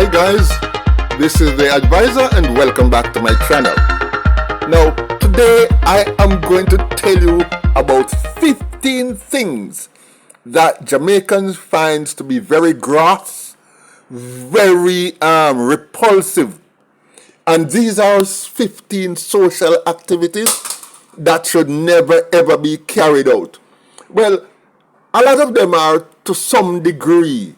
Hi guys, this is the advisor and welcome back to my channel. Now today I am going to tell you about 15 things that Jamaicans find to be very gross, very repulsive, and these are 15 social activities that should never ever be carried out. Well, a lot of them are to some degree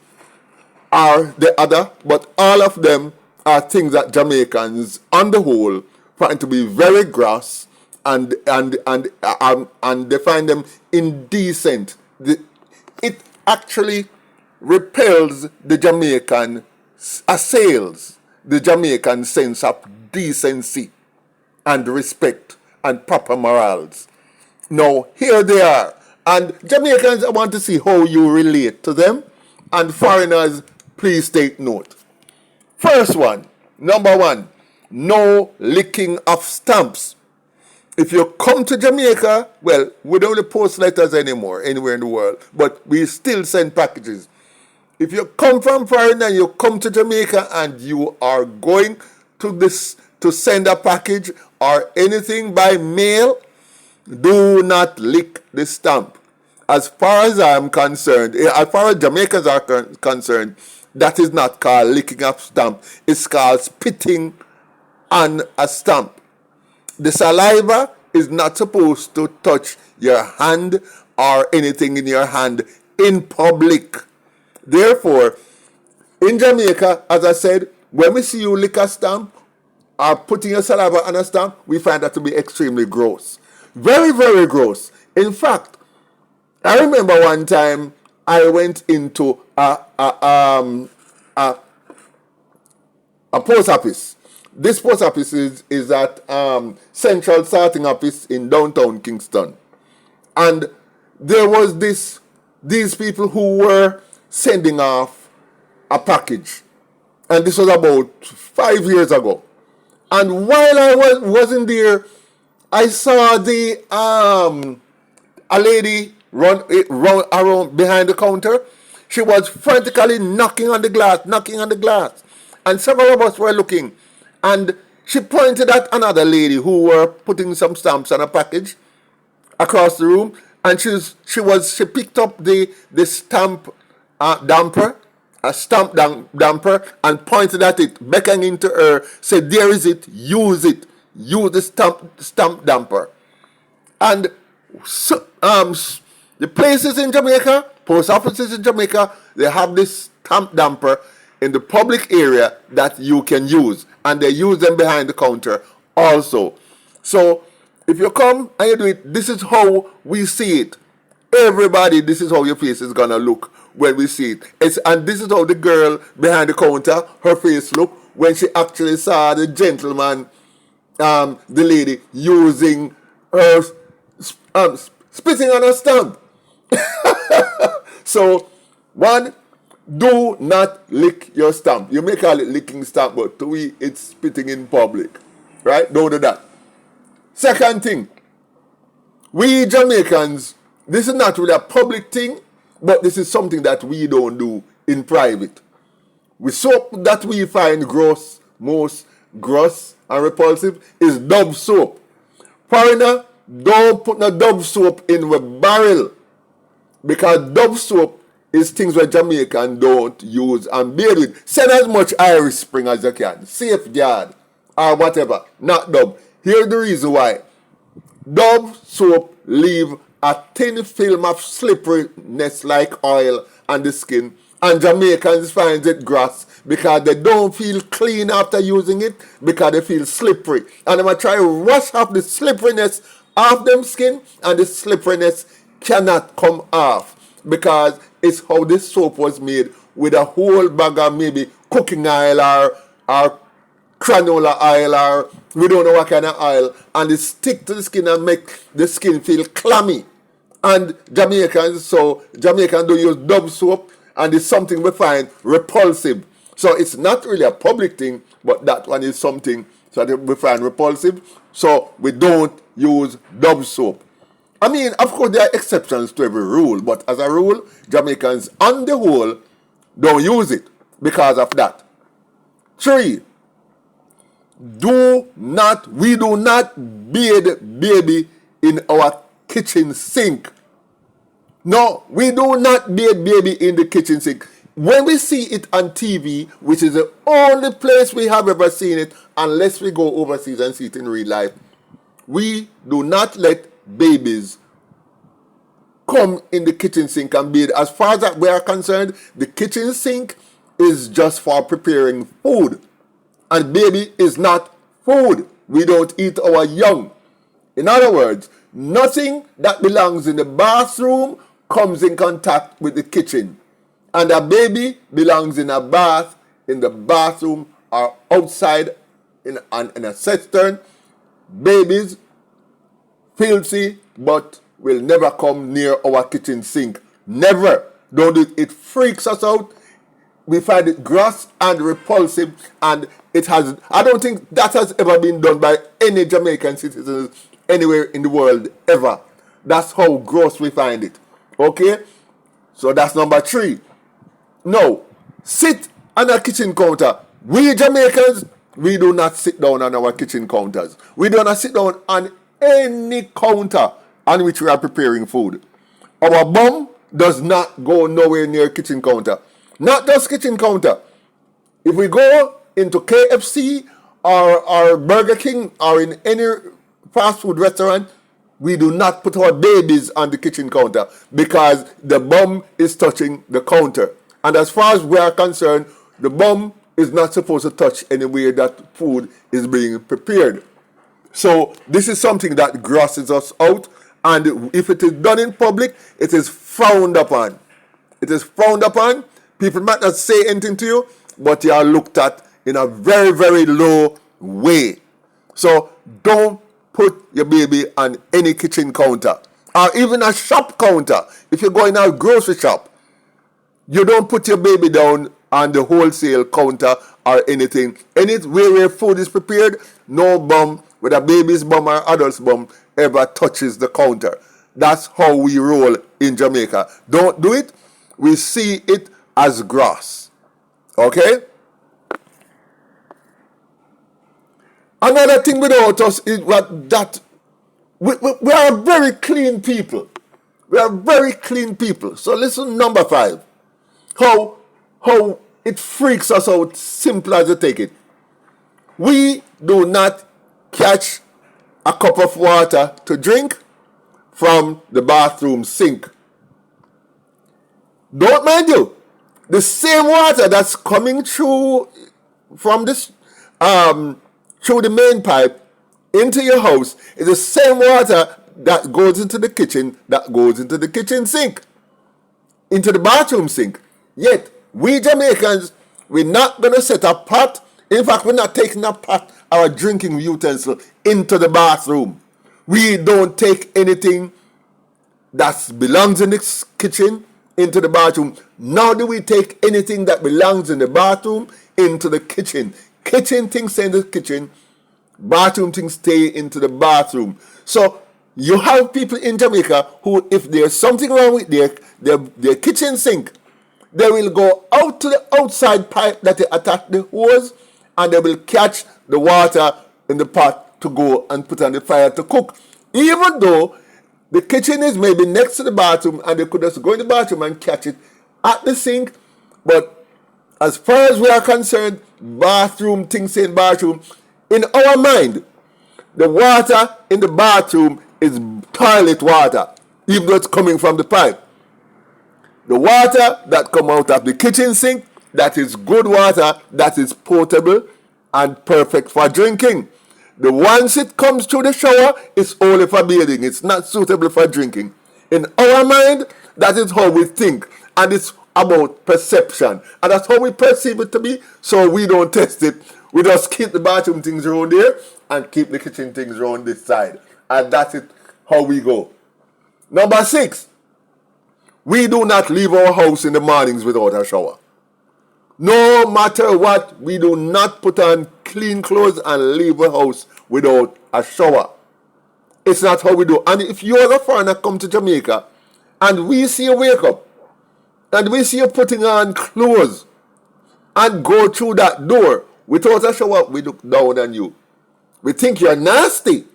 are the other, but all of them are things that Jamaicans, on the whole, find to be very gross, and they find them indecent. It actually repels the Jamaican, assails the Jamaican sense of decency and respect and proper morals. Now, here they are. And Jamaicans, I want to see how you relate to them. And foreigners, please take note. First one, number one, no licking of stamps. If you come to Jamaica, well, we don't post letters anymore anywhere in the world, but we still send packages. If you come from foreign and you come to Jamaica and you are going to send a package or anything by mail, do not lick the stamp. As far as I'm concerned, as far as Jamaicans are concerned, that is not called licking a stamp. It's called spitting on a stamp. The saliva is not supposed to touch your hand or anything in your hand in public. Therefore, in Jamaica, as I said, when we see you lick a stamp or putting your saliva on a stamp, we find that to be extremely gross. Very, very gross. In fact, I remember one time I went into a post office. This post office is at Central Sorting Office in downtown Kingston. And there was these people who were sending off a package. And this was about 5 years ago. And while I wasn't there, I saw a lady run around behind the counter. She was frantically knocking on the glass. And several of us were looking. And she pointed at another lady who were putting some stamps on a package across the room. And she picked up the stamp damper, a stamp damper, and pointed at it, beckoning to her, said, "There is it, use the stamp damper." And so, the places in Jamaica, post offices in Jamaica, they have this stamp damper in the public area that you can use, and they use them behind the counter also. So if you come and you do it, this is how we see it. Everybody, this is how your face is gonna look when we see it. And this is how the girl behind the counter, her face looked when she actually saw the gentleman, the lady, using her spitting on a stamp. So, one, do not lick your stamp. You may call it licking stamp, but to we, it's spitting in public. Right? Don't do that. Second thing, we Jamaicans, this is not really a public thing, but this is something that we don't do in private. The soap that we find most gross and repulsive is Dove soap. Foreigner, don't put no Dove soap in the barrel, because Dove soap is things where Jamaican don't use and bathe with. Send as much Irish Spring as you can, Safeguard or whatever, not Dove. Here's the reason why. Dove soap leave a thin film of slipperiness like oil on the skin, and Jamaicans find it gross because they don't feel clean after using it, because they feel slippery, and they might try to wash off the slipperiness off them skin, and the slipperiness cannot come off because it's how this soap was made, with a whole bag of maybe cooking oil or canola oil, or we don't know what kind of oil, and it stick to the skin and make the skin feel clammy. And Jamaicans don't use Dove soap, and it's something we find repulsive. So it's not really a public thing, but that one is something that we find repulsive. So we don't use Dove soap. I mean, of course, there are exceptions to every rule, but as a rule, Jamaicans on the whole don't use it because of that. 3, we do not bathe baby in our kitchen sink. No, we do not bathe baby in the kitchen sink. When we see it on TV, which is the only place we have ever seen it, unless we go overseas and see it in real life, we do not let babies come in the kitchen sink and bathe. As far as we are concerned, the kitchen sink is just for preparing food. And baby is not food. We don't eat our young. In other words, nothing that belongs in the bathroom comes in contact with the kitchen. And a baby belongs in a bath, in the bathroom, or outside in a cistern. Babies, filthy, but will never come near our kitchen sink. Never. Don't do it. It freaks us out. We find it gross and repulsive, and I don't think that has ever been done by any Jamaican citizens anywhere in the world, ever. That's how gross we find it. Okay? So that's number 3. No, sit on a kitchen counter. We Jamaicans, we do not sit down on our kitchen counters. We do not sit down on any counter on which we are preparing food. Our bum does not go nowhere near kitchen counter. Not just kitchen counter. If we go into KFC or Burger King or in any fast food restaurant, we do not put our babies on the kitchen counter because the bum is touching the counter. And as far as we are concerned, the bum is not supposed to touch anywhere that food is being prepared. So this is something that grosses us out. And if it is done in public, it is frowned upon. It is frowned upon. People might not say anything to you, but you are looked at in a very, very low way. So don't put your baby on any kitchen counter or even a shop counter. If you go in a grocery shop, you don't put your baby down on the wholesale counter or anything. Anywhere where food is prepared, no bum, whether baby's bum or adult's bum, ever touches the counter. That's how we roll in Jamaica. Don't do it. We see it as gross. Okay? Another thing without us is that we are very clean people. We are very clean people. So listen, number 5. How it freaks us out, simple as you take it. We do not catch a cup of water to drink from the bathroom sink. Don't mind you, the same water that's coming through from this through the main pipe into your house is the same water that goes into the kitchen, that goes into the kitchen sink, into the bathroom sink. Yet, we Jamaicans, we're not going to set a pot. In fact, we're not taking a pot or a drinking utensil into the bathroom. We don't take anything that belongs in the kitchen into the bathroom. Nor do we take anything that belongs in the bathroom into the kitchen. Kitchen things stay in the kitchen. Bathroom things stay into the bathroom. So, you have people in Jamaica who, if there's something wrong with their kitchen sink, they will go out to the outside pipe that they attach the hose, and they will catch the water in the pot to go and put on the fire to cook. Even though the kitchen is maybe next to the bathroom and they could just go in the bathroom and catch it at the sink. But as far as we are concerned, bathroom, things in bathroom, in our mind, the water in the bathroom is toilet water, even though it's coming from the pipe. The water that comes out of the kitchen sink, that is good water, that is potable and perfect for drinking. The once it comes through the shower, it's only for bathing. It's not suitable for drinking. In our mind, that is how we think. And it's about perception. And that's how we perceive it to be, so we don't test it. We just keep the bathroom things around there and keep the kitchen things around this side. And that's it, how we go. Number 6. We do not leave our house in the mornings without a shower. No matter what, we do not put on clean clothes and leave the house without a shower. It's not how we do. And if you as a foreigner come to Jamaica and we see you wake up and we see you putting on clothes and go through that door, Without a shower, we look down on you. We think you're nasty.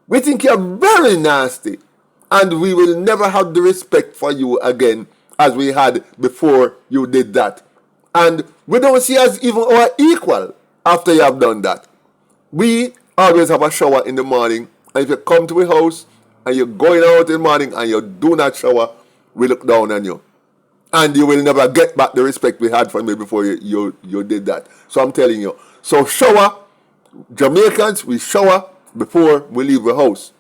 We think you're very nasty. And we will never have the respect for you again as we had before you did that. And we don't see as even our equal after you have done that. We always have a shower in the morning. And if you come to a house and you're going out in the morning and you do not shower, we look down on you. And you will never get back the respect we had from you before you did that. So I'm telling you. So shower. Jamaicans, we shower before we leave the house.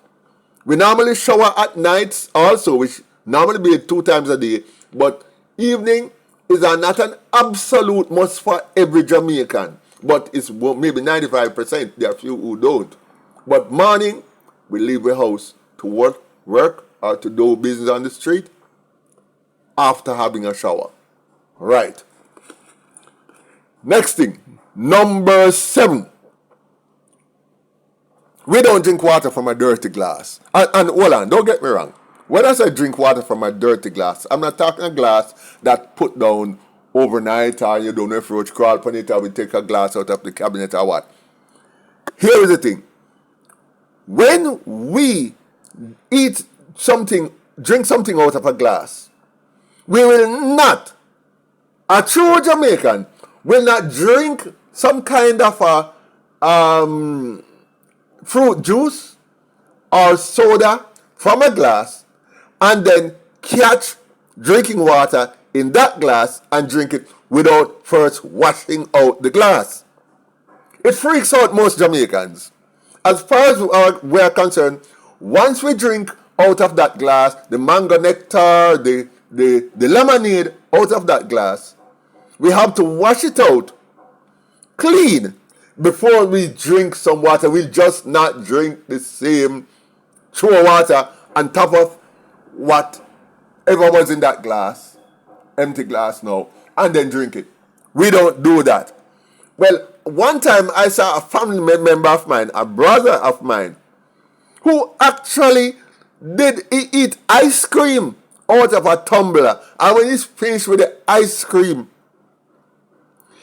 We normally shower at nights also, which normally be 2 times a day. But evening is not an absolute must for every Jamaican. But it's maybe 95%. There are a few who don't. But morning, we leave the house to work or to do business on the street after having a shower. Right. Next thing, number 7. We don't drink water from a dirty glass. And hold on, don't get me wrong. When I say drink water from a dirty glass, I'm not talking a glass that put down overnight or you don't know if roach crawl upon it or we take a glass out of the cabinet or what. Here is the thing. When we eat something, drink something out of a glass, we will not, a true Jamaican will not drink some kind of a fruit juice or soda from a glass and then catch drinking water in that glass and drink it without first washing out the glass. It freaks out most Jamaicans. As far as we're concerned, once we drink out of that glass, the mango nectar, the lemonade out of that glass, we have to wash it out clean before we drink some water. We just not drink the same true water on top of whatever was in that glass, empty glass now, and then drink it. We don't do that. Well, one time I saw a family member of mine, a brother of mine, who actually did eat ice cream out of a tumbler. And when he's finished with the ice cream,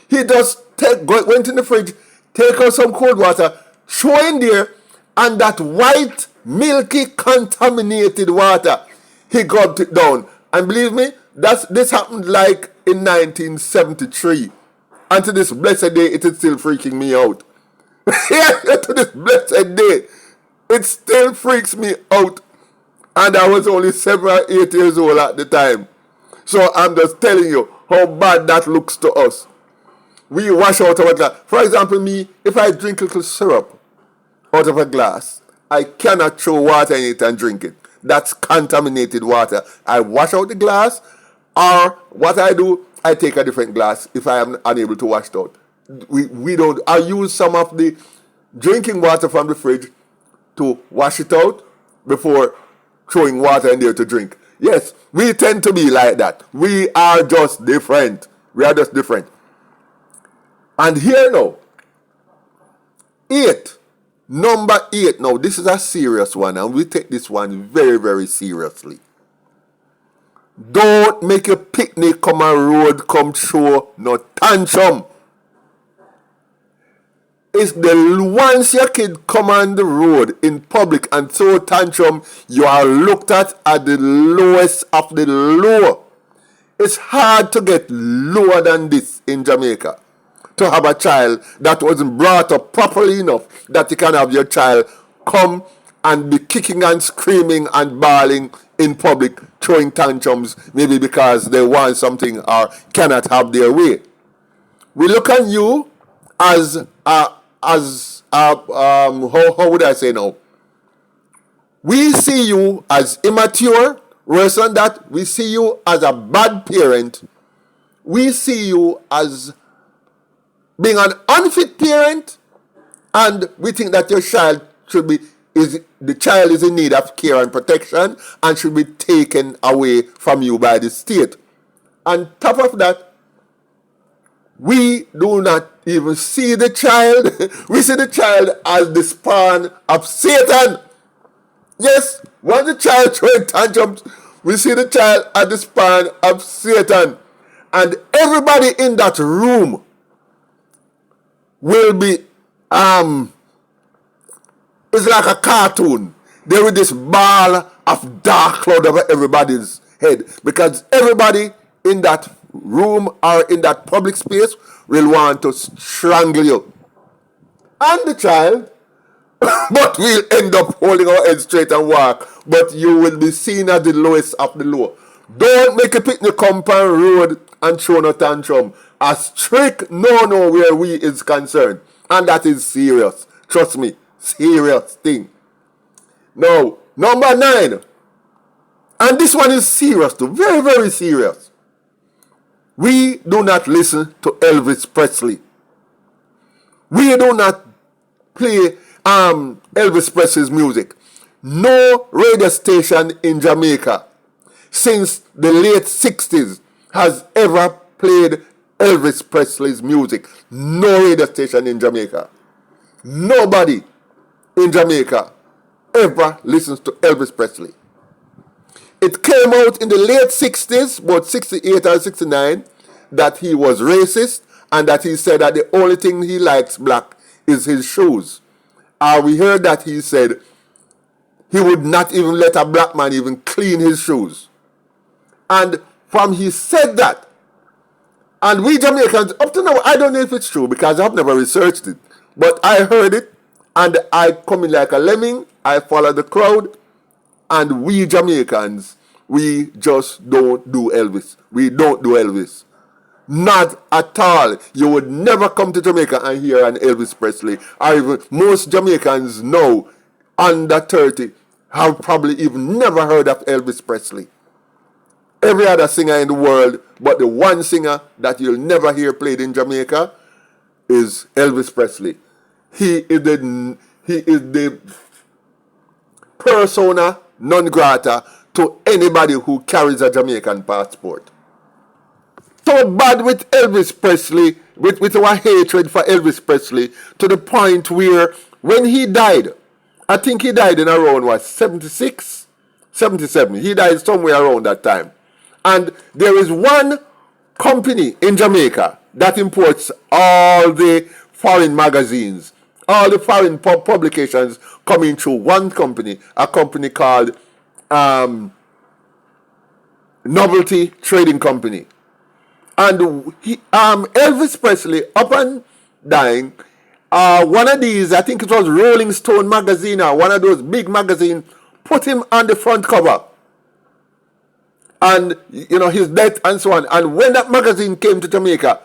he just went in the fridge, take out some cold water, throw in there, and that white, milky, contaminated water, he gulped it down. And believe me, this happened like in 1973. And to this blessed day, it is still freaking me out. To this blessed day, it still freaks me out. And I was only 7 or 8 years old at the time. So I'm just telling you how bad that looks to us. We wash out our glass. For example, me, if I drink a little syrup out of a glass, I cannot throw water in it and drink it. That's contaminated water. I wash out the glass, or what I do, I take a different glass if I am unable to wash it out. We don't. I use some of the drinking water from the fridge to wash it out before throwing water in there to drink. Yes, we tend to be like that. We are just different. We are just different. And here now, 8. Number 8. Now, this is a serious one, and we take this one very, very seriously. Don't make a picnic come a road come show no tantrum. It's the once your kid come on the road in public and throw tantrum, you are looked at the lowest of the low. It's hard to get lower than this in Jamaica. To have a child that wasn't brought up properly enough that you can have your child come and be kicking and screaming and bawling in public, throwing tantrums, maybe because they want something or cannot have their way. We look at you as how would I say now? We see you as immature. Worse than that, we see you as a bad parent. We see you as being an unfit parent, and we think that your child the child is in need of care and protection and should be taken away from you by the state. On top of that, we do not even see the child. We see the child as the spawn of Satan. Yes, when the child throwing tantrums, we see the child as the spawn of Satan. And everybody in that room will be it's like a cartoon. There is this ball of dark cloud over everybody's head because everybody in that room or in that public space will want to strangle you and the child, but we'll end up holding our head straight and walk. But you will be seen as the lowest of the low. Don't make a picnic compound road and throw no tantrum. A strict no where we is concerned, and that is serious. Trust me, serious thing. Now, number 9, and this one is serious too, very, very serious. We do not listen to Elvis Presley. We do not play Elvis Presley's music. No radio station in Jamaica since the late 60s has ever played Elvis Presley's music. No radio station in Jamaica. Nobody in Jamaica ever listens to Elvis Presley. It came out in the late 60s, about 68 or 69, that he was racist and that he said that the only thing he likes black is his shoes. We heard that he said he would not even let a black man even clean his shoes. And from he said that, and we Jamaicans, up to now, I don't know if it's true because I've never researched it, but I heard it and I come in like a lemming, I follow the crowd, and we Jamaicans, we just don't do Elvis. We don't do Elvis. Not at all. You would never come to Jamaica and hear an Elvis Presley. Or even most Jamaicans now, under 30, have probably even never heard of Elvis Presley. Every other singer in the world, but the one singer that you'll never hear played in Jamaica is Elvis Presley. He is the persona non grata to anybody who carries a Jamaican passport. So bad with Elvis Presley, with our hatred for Elvis Presley, to the point where when he died, I think he died in around 76, 77. He died somewhere around that time. And there is one company in Jamaica that imports all the foreign magazines, all the foreign publications coming through one company, a company called Novelty Trading Company. And Elvis Presley, upon dying, one of these, I think it was Rolling Stone magazine or one of those big magazines, put him on the front cover. And, his death and so on. And when that magazine came to Jamaica,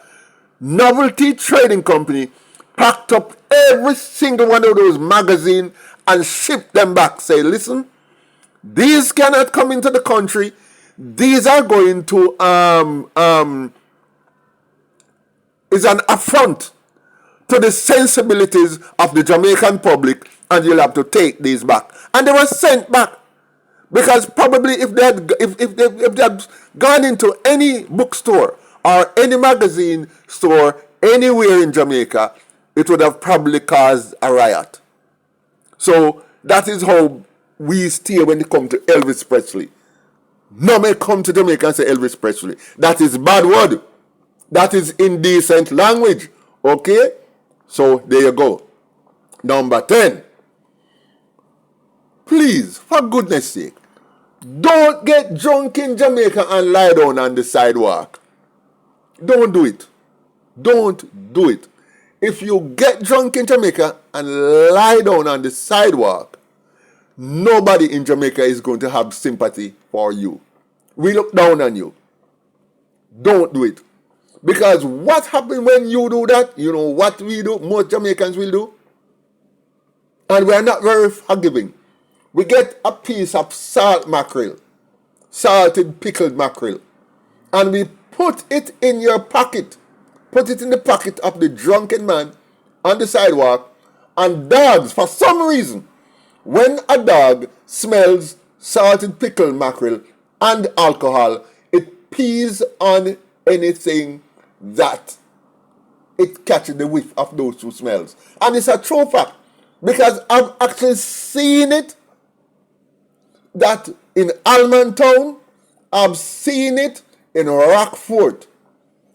Novelty Trading Company packed up every single one of those magazines and shipped them back. Say, listen, these cannot come into the country. These are going to, is an affront to the sensibilities of the Jamaican public, and you'll have to take these back. And they were sent back. Because probably if they had gone into any bookstore or any magazine store anywhere in Jamaica, it would have probably caused a riot. So that is how we steer when it comes to Elvis Presley. No may come to Jamaica and say Elvis Presley. That is bad word. That is indecent language. Okay? So there you go. Number 10. Please, for goodness sake, don't get drunk in Jamaica and lie down on the sidewalk. Don't do it. Don't do it. If you get drunk in Jamaica and lie down on the sidewalk, nobody in Jamaica is going to have sympathy for you. We look down on you. Don't do it. Because what happens when you do that? You know what we do, most Jamaicans will do? And we are not very forgiving. We get a piece of salt mackerel, salted pickled mackerel, and we put it in your pocket. Put it in the pocket of the drunken man on the sidewalk. And dogs, for some reason, when a dog smells salted pickled mackerel and alcohol, it pees on anything that it catches the whiff of those two smells. And it's a true fact, because I've actually seen it, that in Almantown, I've seen it in Rockfort,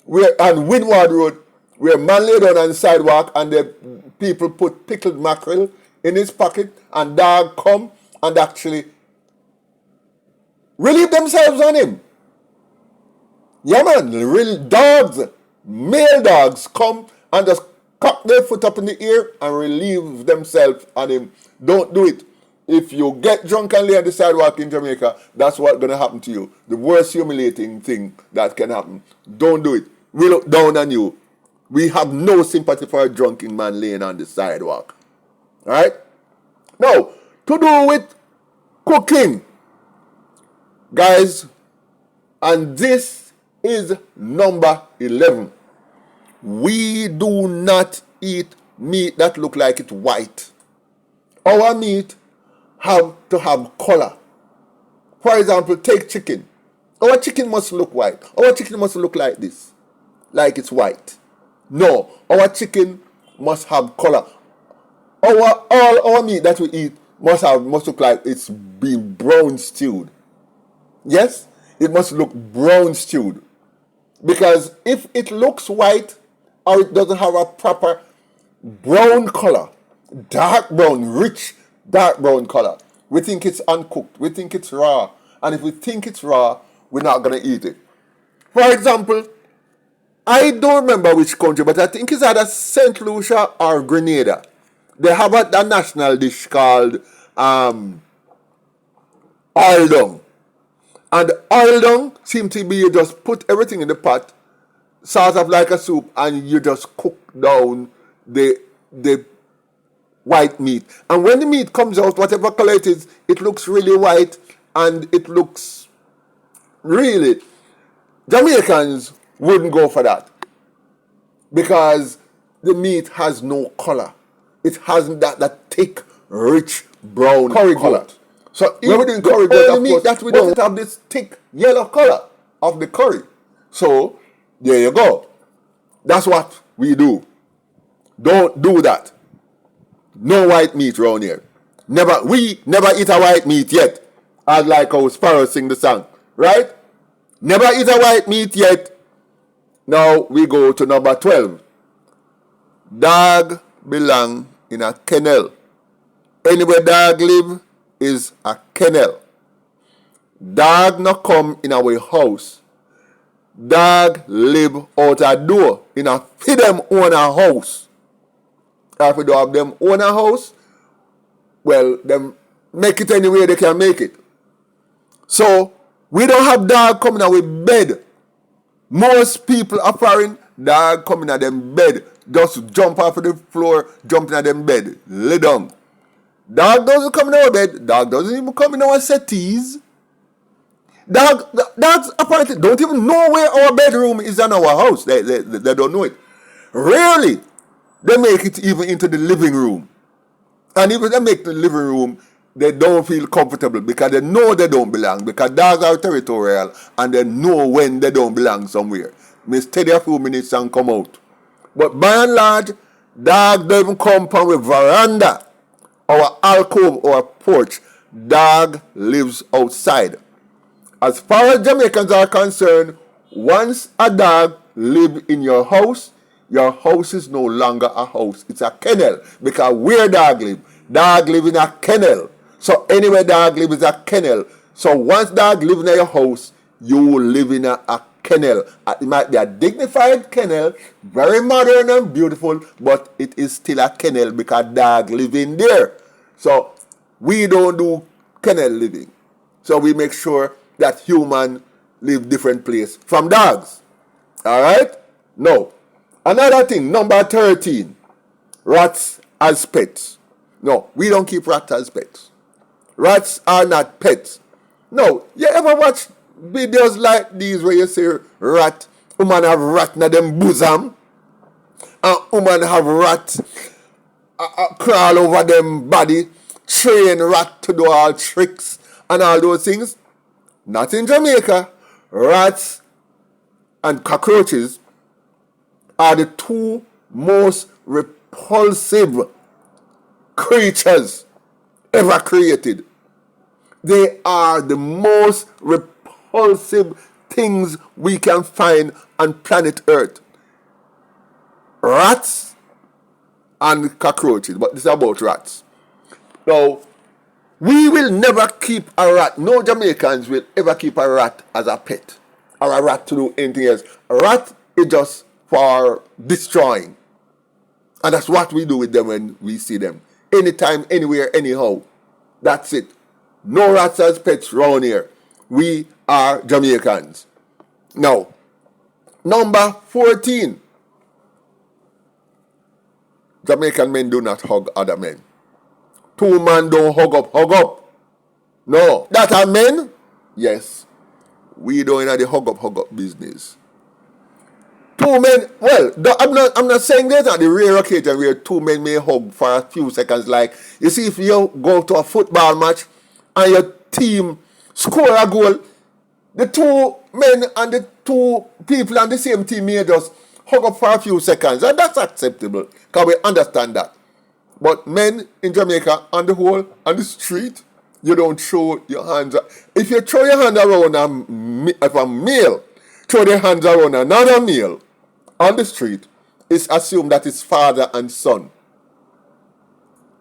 and Windward Road, where man lay down on the sidewalk and the people put pickled mackerel in his pocket and dog come and actually relieve themselves on him. Yeah, man, real dogs, male dogs come and just cock their foot up in the air and relieve themselves on him. Don't do it. If you get drunk and lay on the sidewalk in Jamaica, that's what's going to happen to you. The worst humiliating thing that can happen. Don't do it. We look down on you. We have no sympathy for a drunken man laying on the sidewalk. Alright? Now, to do with cooking. Guys, and this is number 11. We do not eat meat that look like it's white. Our meat have to have color. For example, take chicken. Our chicken must look white. Our chicken must look like this, like it's white. No, our chicken must have color. All our meat that we eat must look like it's been brown stewed. Yes, it must look brown stewed. Because if it looks white or it doesn't have a proper brown color, dark brown, rich dark brown color, we think it's uncooked, we think it's raw. And if we think it's raw, we're not going to eat it. For example, I don't remember which country, but I think it's either St. Lucia or Grenada. They have a national dish called oil dung. And oil dung seems to be you just put everything in the pot, sort of like a soup, and you just cook down the white meat. And when the meat comes out, whatever color it is, it looks really white and it looks really... Jamaicans wouldn't go for that because the meat has no color. It hasn't that thick, rich, brown curry color. So when we doing curry goat, of meat that we don't have this thick yellow color of the curry. So there you go. That's what we do. Don't do that. No white meat around here. We never eat a white meat yet. I'd like how Sparrow sing the song. Right? Never eat a white meat yet. Now we go to number 12. Dog belong in a kennel. Anywhere dog live is a kennel. Dog not come in our house. Dog live out a door in a for them own a house. If we don't have them own a house, well, them make it any way they can make it. So we don't have dog coming out with bed. Most people are foreign, dog coming at them bed. Just jump off of the floor, jumping at them bed. Lay down. Dog doesn't come in our bed. Dog doesn't even come in our settees. Dogs apparently don't even know where our bedroom is in our house. They don't know it. Rarely they make it even into the living room. And even they make the living room, they don't feel comfortable because they know they don't belong. Because dogs are territorial and they know when they don't belong somewhere. May stay there a few minutes and come out. But by and large, dogs don't even come from a veranda or alcove or porch. Dog lives outside. As far as Jamaicans are concerned, once a dog lives in your house is no longer a house. It's a kennel. Because where dog live in a kennel. So anywhere dog live is a kennel. So once dog live in your house, you live in a kennel. It might be a dignified kennel, very modern and beautiful, but it is still a kennel because dog live in there. So we don't do kennel living. So we make sure that human live different place from dogs. Alright? No. Another thing, number 13. Rats as pets. No, we don't keep rats as pets. Rats are not pets. No, you ever watch videos like these where you see woman have rat in them bosom, and woman have rat crawl over them body, train rat to do all tricks and all those things? Not in Jamaica. Rats and cockroaches are the two most repulsive creatures ever created. They are the most repulsive things we can find on planet Earth. rats and cockroaches, but this is about rats. Now, we will never keep a rat. No Jamaicans will ever keep a rat as a pet or a rat to do anything else. A rat is just for destroying. And that's what we do with them when we see them. Anytime, anywhere, anyhow. That's it. No rats as pets round here. We are Jamaicans. Now, number 14. Jamaican men do not hug other men. Two men don't hug up, hug up. No. That are men? Yes. We don't have the hug up business. Two men, well, I'm not saying there's not the rare occasion where two men may hug for a few seconds. Like, you see, if you go to a football match and your team score a goal, the two men and the two people on the same team may just hug up for a few seconds. And that's acceptable, because we understand that. But men in Jamaica, on the whole, on the street, you don't throw your hands. If you throw your hand around if a male throw their hands around another male on the street, it's assumed that it's father and son.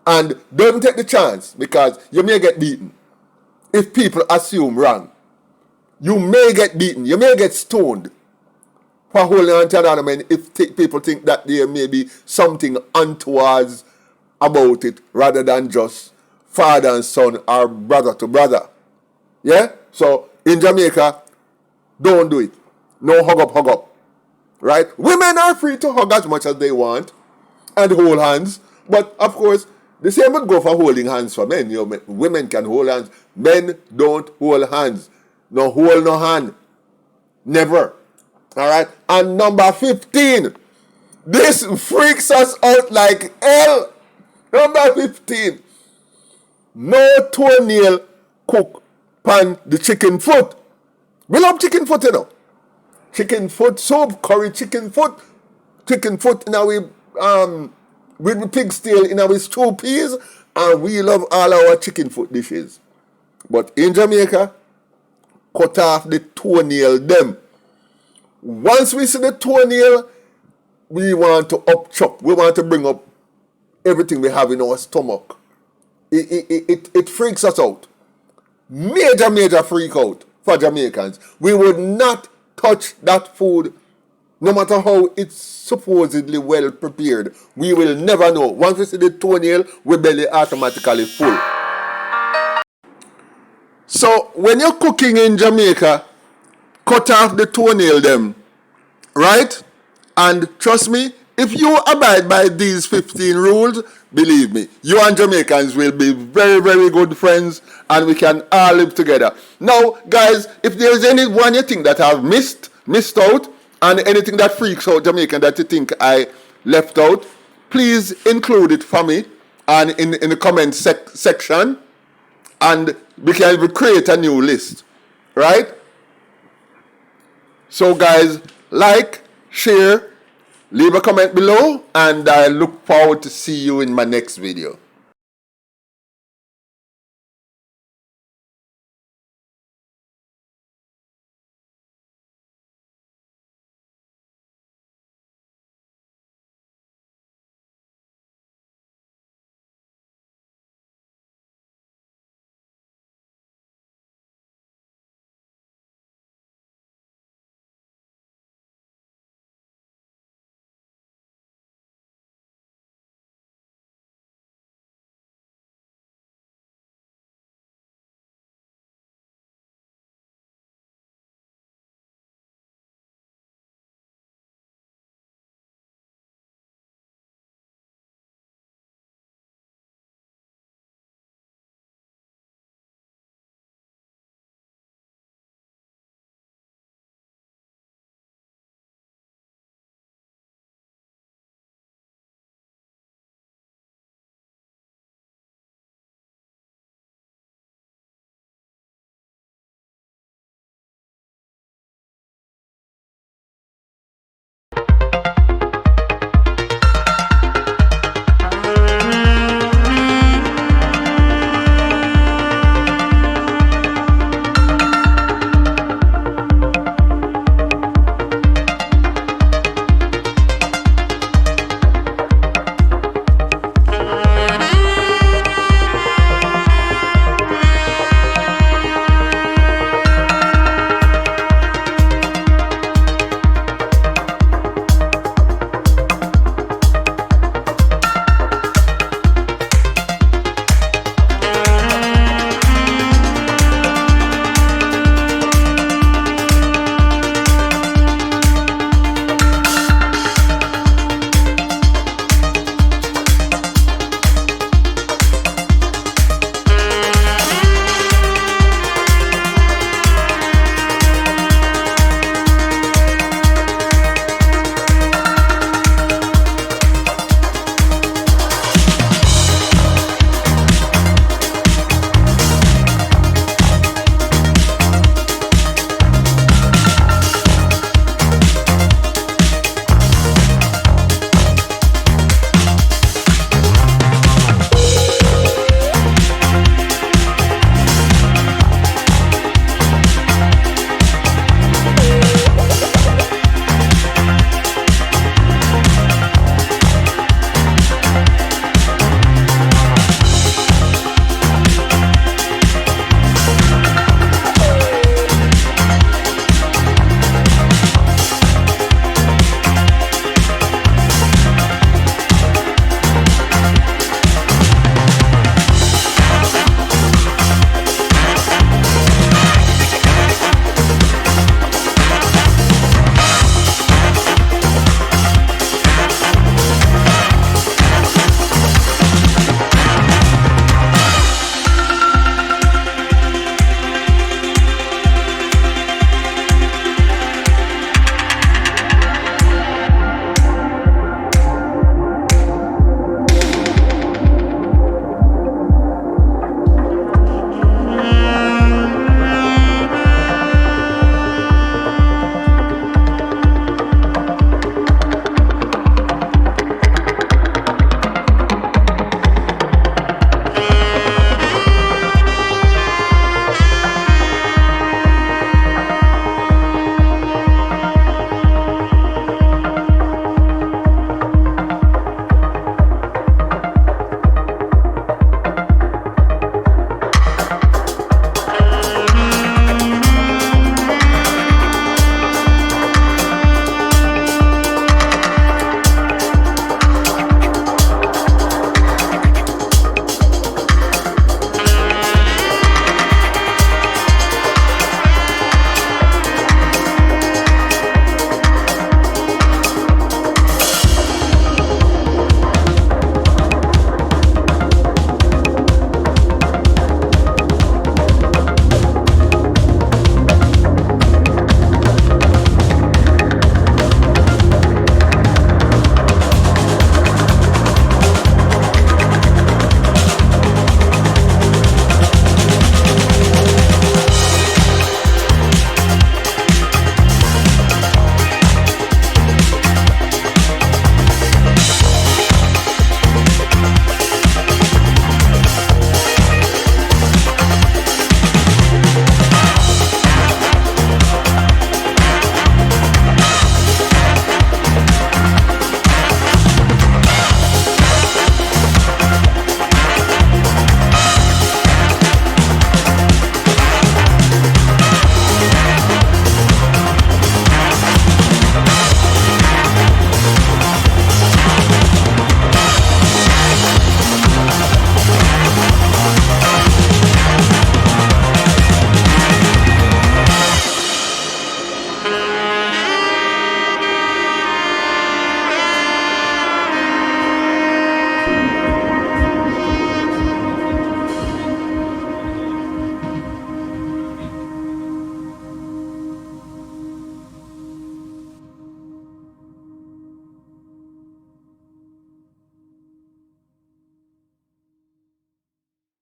And don't take the chance, because you may get beaten. If people assume wrong, you may get beaten. You may get stoned for holding on to another man if people think that there may be something untoward about it, rather than just father and son or brother to brother. Yeah? So in Jamaica, don't do it. No hug up. Right? Women are free to hug as much as they want and hold hands. But of course, the same would go for holding hands for men. You know, women can hold hands. Men don't hold hands. No hold no hand. Never. Alright? And number 15. This freaks us out like hell. Number 15. No toenail cook pan the chicken foot. We love chicken foot, you know. Chicken foot soup, curry chicken foot in our with the pig's tail in our stew peas, and we love all our chicken foot dishes. But in Jamaica, cut off the toenail them. Once we see the toenail, we want to up chop. We want to bring up everything we have in our stomach. It freaks us out. Major freak out for Jamaicans. We would not touch that food, no matter how it's supposedly well prepared. We will never know. Once we see the toenail, we belly automatically full. So when you're cooking in Jamaica, cut off the toenail them, right? And trust me, if you abide by these 15 rules, believe me, you and Jamaicans will be very, very good friends, and we can all live together. Now, guys, if there is anyone you think that I've missed out, and anything that freaks out Jamaican that you think I left out, please include it for me and in the comment section, and we can create a new list, right? So, guys, like, share, leave a comment below, and I look forward to see you in my next video.